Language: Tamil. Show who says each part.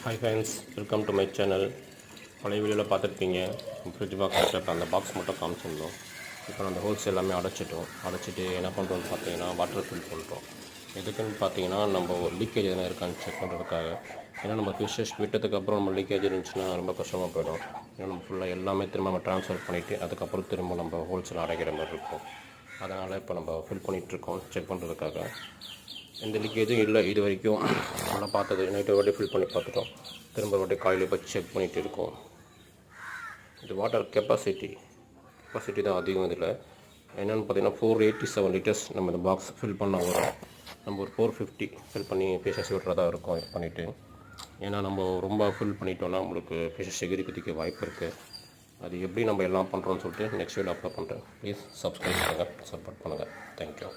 Speaker 1: Hi friends, welcome to my channel. பழைய வீடியோவில் பார்த்துருப்பீங்க. ஃப்ரிட்ஜ் பாக்ஸ் அந்த பாக்ஸ் மட்டும் காமிச்சிருந்தோம். இப்போ அந்த ஹோல்ஸ் எல்லாமே அடைச்சிட்டு என்ன பண்ணுறோன்னு பார்த்தீங்கன்னா வாட்டர் ஃபில் பண்ணுறோம். எதுக்குன்னு பார்த்தீங்கன்னா நம்ம லீக்கேஜ் எதனா இருக்கான்னு செக் பண்ணுறதுக்காக. ஏன்னா நம்ம ஃபிஷ்ஷஸ் விட்டதுக்கப்புறம் நம்ம லீக்கேஜ் இருந்துச்சுன்னா ரொம்ப கஷ்டமாக போயிடும். ஏன்னா நம்ம ஃபுல்லாக எல்லாமே திரும்ப நம்ம ட்ரான்ஸ்ஃபர் பண்ணிவிட்டு அதுக்கப்புறம் திரும்ப நம்ம ஹோல்ஸில் அடைக்கிற மாதிரி இருக்கும். அதனால் இப்போ நம்ம ஃபில் பண்ணிகிட்ருக்கோம் செக் பண்ணுறதுக்காக. எந்த லீக்கேஜும் இல்லை இது வரைக்கும். நல்லா பார்த்தது நைட்டு வாட்டி ஃபில் பண்ணி பார்த்துட்டோம். திரும்ப வாட்டி காலையில் போய் செக் பண்ணிகிட்டு இருக்கோம். இது வாட்டர் கெப்பாசிட்டி தான் அதிகம். இதில் என்னென்னு பார்த்தீங்கன்னா 487 லிட்டர்ஸ் நம்ம இந்த பாக்ஸ் ஃபில் பண்ண வரும். நம்ம ஒரு 450 ஃபில் பண்ணி ஃபிஷஸ் விடுறதா இருக்கும் இது பண்ணிவிட்டு. ஏன்னா நம்ம ரொம்ப ஃபில் பண்ணிட்டோன்னா நம்மளுக்கு ஃபிஷஸ் எகிரி குதிக்க வாய்ப்பு இருக்குது. அது எப்படி நம்ம எல்லாம் பண்ணுறோன்னு சொல்லிட்டு நெக்ஸ்ட் வீடியோ அப்லோட் பண்ணுறேன். ப்ளீஸ் சப்ஸ்கிரைப் பண்ணுங்கள், சப்போர்ட் பண்ணுங்கள். தேங்க்யூ.